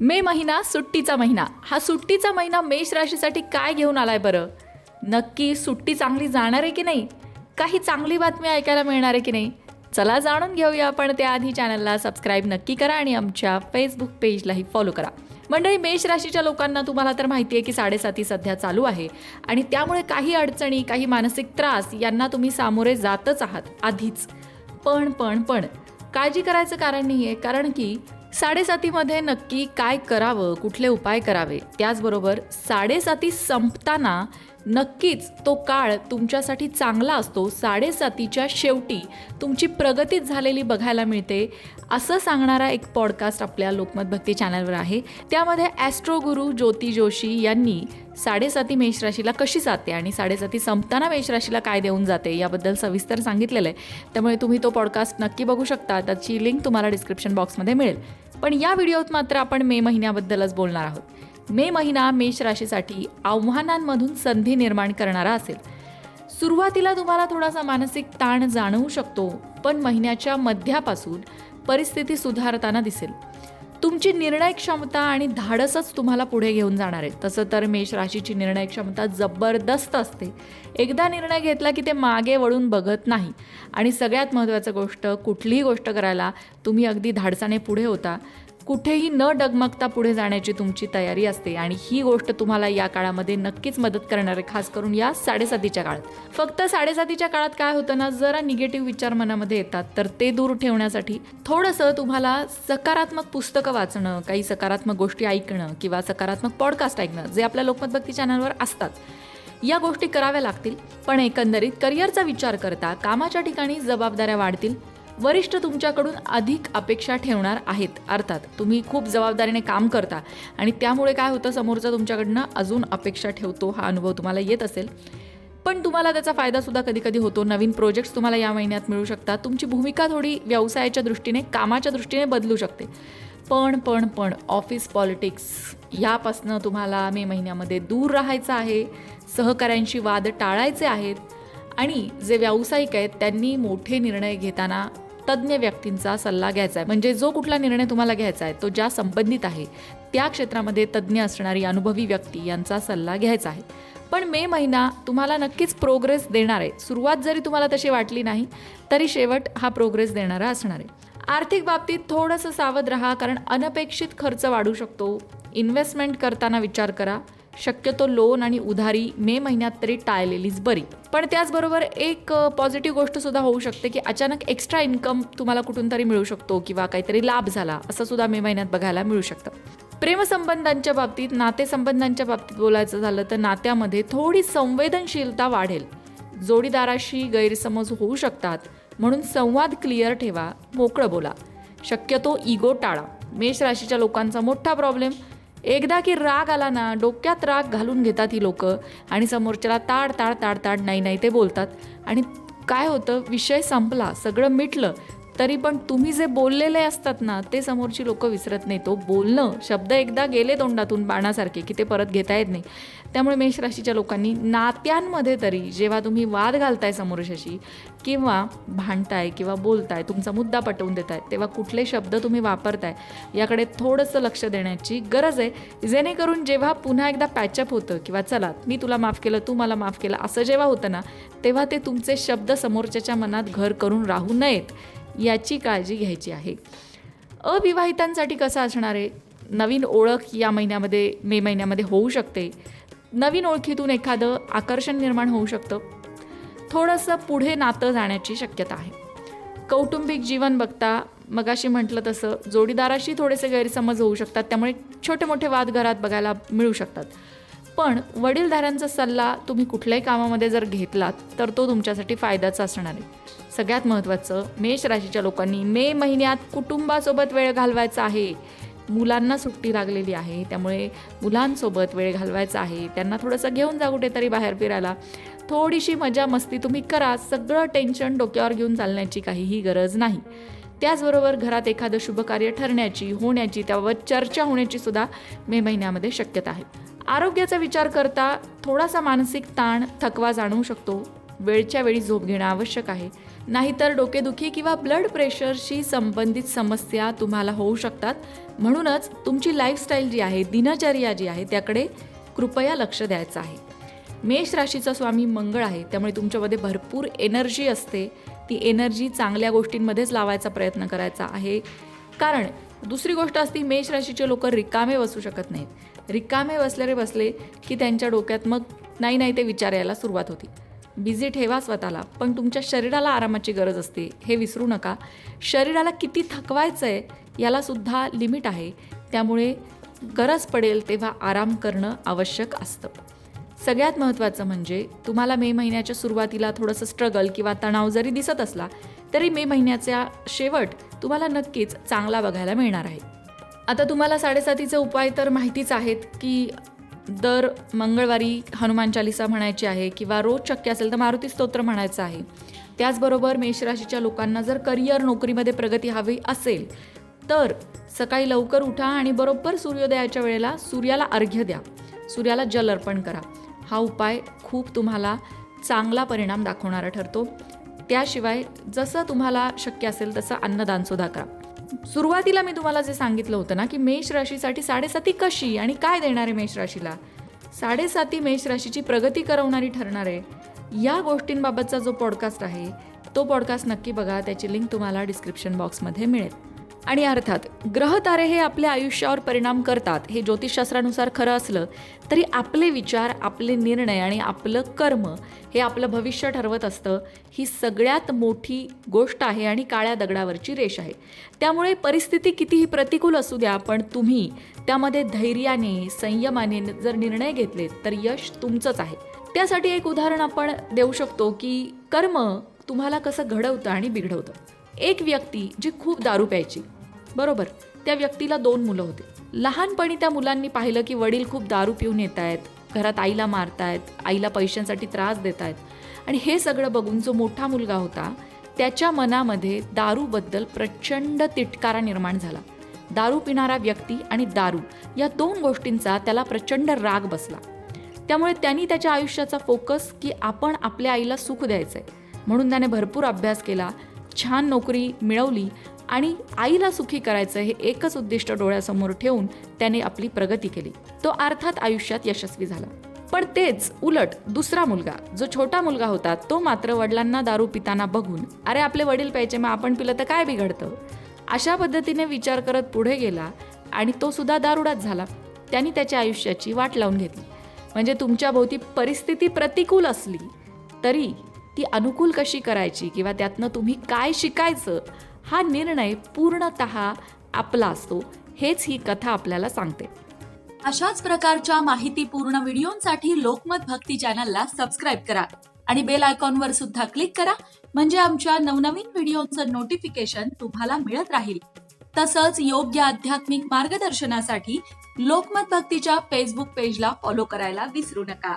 मे महिना सुट्टीचा महिना. हा सुट्टीचा महिना मेष राशीसाठी काय घेऊन आलाय बरं? नक्की सुट्टी चांगली जाणार आहे की नाही? काही चांगली बातमी ऐकायला मिळणार आहे की नाही? चला जाणून घेऊया. आपण त्याआधी चॅनलला सबस्क्राईब नक्की करा आणि आमच्या फेसबुक पेजलाही फॉलो करा. मंडळी, मेष राशीच्या लोकांना तुम्हाला तर माहिती आहे की 7.5 सध्या चालू आहे आणि त्यामुळे काही अडचणी, काही मानसिक त्रास यांना तुम्ही सामोरे जातच आहात आधीच. पण काळजी करायचं कारण नाही आहे, कारण की 7.5मध्ये नक्की काय करावं, कुठले उपाय करावे, त्याचबरोबर 7.5 संपताना नक्कीच तो काळ तुमच्यासाठी चांगला असतो. 7.5च्या शेवटी तुमची प्रगतीच झालेली बघायला मिळते, असं सांगणारा एक पॉडकास्ट आपल्या लोकमत भक्ती चॅनलवर आहे. त्यामध्ये ॲस्ट्रो गुरु ज्योती जोशी यांनी 7.5 मेष राशीला कशी जाते आणि 7.5 संपताना मेष राशीला काय देऊन जाते याबद्दल सविस्तर सांगितलेलं आहे. त्यामुळे तुम्ही तो पॉडकास्ट नक्की बघू शकता. त्याची लिंक तुम्हाला डिस्क्रिप्शन बॉक्समध्ये मिळेल. पण या व्हिडिओत मात्र आपण मे महिन्याबद्दलच बोलणार आहोत. मे महिना मेष राशीसाठी आव्हानांमधून संधी निर्माण करणारा असेल. सुरुवातीला तुम्हाला थोडासा मानसिक ताण जाणवू शकतो, पण महिन्याच्या मध्यापासून परिस्थिती सुधारताना दिसेल. तुमची निर्णय क्षमता आणि धाडसच तुम्हाला पुढे घेऊन जाणार आहे. तसं तर मेष राशीची निर्णय क्षमता जबरदस्त असते. एकदा निर्णय घेतला की ते मागे वळून बघत नाही. आणि सगळ्यात महत्त्वाचं गोष्ट, कुठलीही गोष्ट करायला तुम्ही अगदी धाडसाने पुढे होता. कुठेही न डगमगता पुढे जाण्याची तुमची तयारी असते आणि ही गोष्ट तुम्हाला या काळामध्ये नक्कीच मदत करणार आहे, खास करून या 7.5च्या काळात. फक्त 7.5च्या काळात काय होतं ना, जरा निगेटिव्ह विचार मनामध्ये येतात, तर ते दूर ठेवण्यासाठी थोडंसं तुम्हाला सकारात्मक पुस्तकं वाचणं, काही सकारात्मक गोष्टी ऐकणं किंवा सकारात्मक पॉडकास्ट ऐकणं, जे आपल्या लोकमत भक्ती चॅनलवर असतात, या गोष्टी कराव्या लागतील. पण एकंदरीत करिअरचा विचार करता कामाच्या ठिकाणी जबाबदाऱ्या वाढतील. वरिष्ठ तुमच्याकडून अधिक अपेक्षा ठेवणार आहेत. अर्थात तुम्ही खूप जबाबदारीने काम करता आणि त्यामुळे काय होतं, समोरचा तुमच्याकडनं अजून अपेक्षा ठेवतो. हा अनुभव तुम्हाला येत असेल, पण तुम्हाला त्याचा फायदासुद्धा कधी होतो. नवीन प्रोजेक्ट्स तुम्हाला या महिन्यात मिळू शकतात. तुमची भूमिका थोडी व्यवसायाच्या दृष्टीने, कामाच्या दृष्टीने बदलू शकते. पण ऑफिस पॉलिटिक्स यापासनं तुम्हाला मे महिन्यामध्ये दूर राहायचं आहे. सहकाऱ्यांशी वाद टाळायचे आहेत आणि जे व्यावसायिक आहेत त्यांनी मोठे निर्णय घेताना तज्ज्ञ व्यक्तींचा सल्ला घ्यायचा आहे. म्हणजे जो कुठला निर्णय तुम्हाला घ्यायचा आहे तो ज्या संबंधित आहे त्या क्षेत्रामध्ये तज्ज्ञ असणारी अनुभवी व्यक्ती यांचा सल्ला घ्यायचा आहे. पण मे महिना तुम्हाला नक्कीच प्रोग्रेस देणार आहे. सुरुवात जरी तुम्हाला तशी वाटली नाही तरी शेवट हा प्रोग्रेस देणारा असणार आहे. आर्थिक बाबतीत थोडंसं सावध राहा, कारण अनपेक्षित खर्च वाढू शकतो. इन्व्हेस्टमेंट करताना विचार करा. शक्यतो लोन आणि उधारी मे महिन्यात तरी टाळलेलीच बरी. पण त्याचबरोबर एक पॉझिटिव्ह गोष्टसुद्धा होऊ शकते की अचानक एक्स्ट्रा इन्कम तुम्हाला कुठून तरी मिळू शकतो किंवा काहीतरी लाभ झाला, असं सुद्धा मे महिन्यात बघायला मिळू शकतं. प्रेमसंबंधांच्या बाबतीत, नातेसंबंधांच्या बाबतीत बोलायचं झालं तर नात्यामध्ये थोडी संवेदनशीलता वाढेल. जोडीदाराशी गैरसमज होऊ शकतात, म्हणून संवाद क्लिअर ठेवा, मोकळं बोला. शक्यतो इगो टाळा. मेष राशीच्या लोकांचा मोठा प्रॉब्लेम, एकदा की राग आला ना, डोक्यात राग घालून घेतात ही लोकं आणि समोरच्याला ताड नाही ते बोलतात. आणि काय होतं, विषय संपला, सगळं मिटलं, तरी पण तुम्ही जे बोललेले असतात ना ते समोरची लोकं विसरत नाही. तो बोलणं, शब्द एकदा गेले तोंडातून बाणासारखे की ते परत घेता येत नाही. त्यामुळे मेष राशीच्या लोकांनी नात्यांमध्ये तरी जेव्हा तुम्ही वाद घालताय समोरच्याशी किंवा भांडताय किंवा बोलताय, तुमचा मुद्दा पटवून देताय, तेव्हा कुठले शब्द तुम्ही वापरताय याकडे थोडंसं लक्ष देण्याची गरज आहे. जेणेकरून जेव्हा पुन्हा एकदा पॅचअप होतं किंवा चला मी तुला माफ केलं, तू मला माफ केलं, असं जेव्हा होतं ना, तेव्हा ते तुमचे शब्द समोरच्याच्या मनात घर करून राहू नयेत याची काळजी घ्यायची आहे. अविवाहितांसाठी कसं असणार आहे, नवीन ओळख या महिन्यामध्ये, मे महिन्यामध्ये होऊ शकते. नवीन ओळखीतून एखादं आकर्षण निर्माण होऊ शकतं. थोडंसं पुढे नातं जाण्याची शक्यता आहे. कौटुंबिक जीवन बघता मगाशी म्हटलं तसं जोडीदाराशी थोडेसे गैरसमज होऊ शकतात, त्यामुळे छोटे मोठे वाद घरात बघायला मिळू शकतात. पण वडीलधाऱ्यांचा सल्ला तुम्ही कुठल्याही कामामध्ये जर घेतलात तर तो तुमच्यासाठी फायद्याचा असणार आहे. सगळ्यात महत्त्वाचं, मेष राशीच्या लोकांनी मे महिन्यात कुटुंबासोबत वेळ घालवायचा आहे. मुलांना सुट्टी लागलेली आहे, त्यामुळे मुलांसोबत वेळ घालवायचा आहे. त्यांना थोडंसं घेऊन जा कुठेतरी बाहेर फिरायला. थोडीशी मजा मस्ती तुम्ही करा. सगळं टेन्शन डोक्यावर घेऊन चालण्याची काहीही गरज नाही. त्याचबरोबर घरात एखादं शुभकार्य ठरण्याची, होण्याची, त्याबाबत चर्चा होण्याची सुद्धा मे महिन्यामध्ये शक्यता आहे. आरोग्याचा विचार करता थोडासा मानसिक ताण, थकवा जाणवू शकतो. वेळच्या वेळी झोप घेणं आवश्यक आहे. नाहीतर डोकेदुखी किंवा ब्लड प्रेशरशी संबंधित समस्या तुम्हाला होऊ शकतात. म्हणूनच तुमची लाईफस्टाईल जी आहे, दिनचर्या जी आहे, त्याकडे कृपया लक्ष द्यायचं आहे. मेष राशीचा स्वामी मंगळ आहे, त्यामुळे तुमच्यामध्ये भरपूर एनर्जी असते. ती एनर्जी चांगल्या गोष्टींमध्येच लावायचा प्रयत्न करायचा आहे. कारण दुसरी गोष्ट असती, मेष राशीचे लोक रिकामे बसू शकत नाहीत. रिकामे बसले की त्यांच्या डोक्यात मग नाही ते विचार यायला सुरुवात होती. बिझी ठेवा स्वतःला, पण तुमच्या शरीराला आरामाची गरज असते, हे विसरू नका. शरीराला किती थकवायचं आहे यालासुद्धा लिमिट आहे, त्यामुळे गरज पडेल तेव्हा आराम करणं आवश्यक असतं. सगळ्यात महत्त्वाचं म्हणजे तुम्हाला मे महिन्याच्या सुरुवातीला थोडंसं स्ट्रगल किंवा तणाव जरी दिसत असला तरी मे महिन्याचा शेवट तुम्हाला नक्कीच चांगला बघायला मिळणार आहे. आता तुम्हाला 7.5चे उपाय तर माहितीच आहेत की दर मंगळवारी हनुमान चालीसा म्हणायची आहे किंवा रोज शक्य असेल तर मारुती स्तोत्र म्हणायचं आहे. त्याचबरोबर मेषराशीच्या लोकांना जर करिअर नोकरीमध्ये प्रगती हवी असेल तर सकाळी लवकर उठा आणि बरोबर सूर्योदयाच्या वेळेला सूर्याला अर्घ्य द्या, सूर्याला जल अर्पण करा. हा उपाय खूप तुम्हाला चांगला परिणाम दाखवणारा ठरतो. त्याशिवाय जसं तुम्हाला शक्य असेल तसं अन्नदानसुद्धा करा. सुरुवातीला मी तुम्हाला जे सांगितलं होतं ना की मेष राशीसाठी 7.5 कशी आणि काय देणार आहे मेष राशीला, 7.5 मेष राशीची प्रगती करवणारी ठरणार आहे. या गोष्टींबाबतचा जो पॉडकास्ट आहे तो पॉडकास्ट नक्की बघा, त्याची लिंक तुम्हाला डिस्क्रिप्शन बॉक्समध्ये मिळेल. आणि अर्थात ग्रहतारे हे आपल्या आयुष्यावर परिणाम करतात, हे ज्योतिषशास्त्रानुसार खरं असलं तरी आपले विचार, आपले निर्णय आणि आपलं कर्म हे आपलं भविष्य ठरवत असतं. ही सगळ्यात मोठी गोष्ट आहे आणि काळ्या दगडावरची रेष आहे. त्यामुळे परिस्थिती कितीही प्रतिकूल असू द्या, पण तुम्ही त्यामध्ये धैर्याने, संयमाने जर निर्णय घेतलेत तर यश तुमचंच आहे. त्यासाठी एक उदाहरण आपण देऊ शकतो की कर्म तुम्हाला कसं घडवतं आणि बिघडवतं. एक व्यक्ती जी खूप दारू प्यायची, बरोबर, त्या व्यक्तीला 2 मुलं होती. लहानपणी त्या मुलांनी पाहिलं की वडील खूप दारू पिऊन येत आहेत, घरात आईला मारतायत, आईला पैशांसाठी त्रास देत आहेत. आणि हे सगळं बघून जो मोठा मुलगा होता त्याच्या मनामध्ये दारूबद्दल प्रचंड तिटकारा निर्माण झाला. दारू पिणारा व्यक्ती आणि दारू या 2 गोष्टींचा त्याला प्रचंड राग बसला. त्यामुळे त्यांनी त्याच्या आयुष्याचा फोकस की आपण आपल्या आईला सुख द्यायचं आहे म्हणून त्याने भरपूर अभ्यास केला, छान नोकरी मिळवली आणि आईला सुखी करायचं हे एकच उद्दिष्ट डोळ्यासमोर ठेवून त्याने आपली प्रगती केली. तो अर्थात आयुष्यात यशस्वी झाला. पण तेच उलट दुसरा मुलगा, जो छोटा मुलगा होता, तो मात्र वडिलांना दारू पिताना बघून अरे आपले वडील प्यायचे मग आपण पिलं तर काय बिघडतं, अशा पद्धतीने विचार करत पुढे गेला आणि तो सुद्धा दारुडाच झाला. त्यांनी त्याच्या आयुष्याची वाट लावून घेतली. म्हणजे तुमच्या भोवती परिस्थिती प्रतिकूल असली तरी ती अनुकूल कशी करायची किंवा त्यातनं तुम्ही काय शिकायचं हा निर्णय पूर्णतः आपला असतो, हेच ही कथा आपल्याला सांगते. अशाच प्रकारच्या माहितीपूर्ण व्हिडिओंसाठी लोकमत भक्ती चॅनलला सबस्क्राईब करा आणि बेल आयकॉनवर सुद्धा क्लिक करा, म्हणजे आमच्या नवनवीन व्हिडिओचं नोटिफिकेशन तुम्हाला मिळत राहील. तसंच योग्य आध्यात्मिक मार्गदर्शनासाठी लोकमत भक्तीच्या फेसबुक पेजला फॉलो करायला विसरू नका.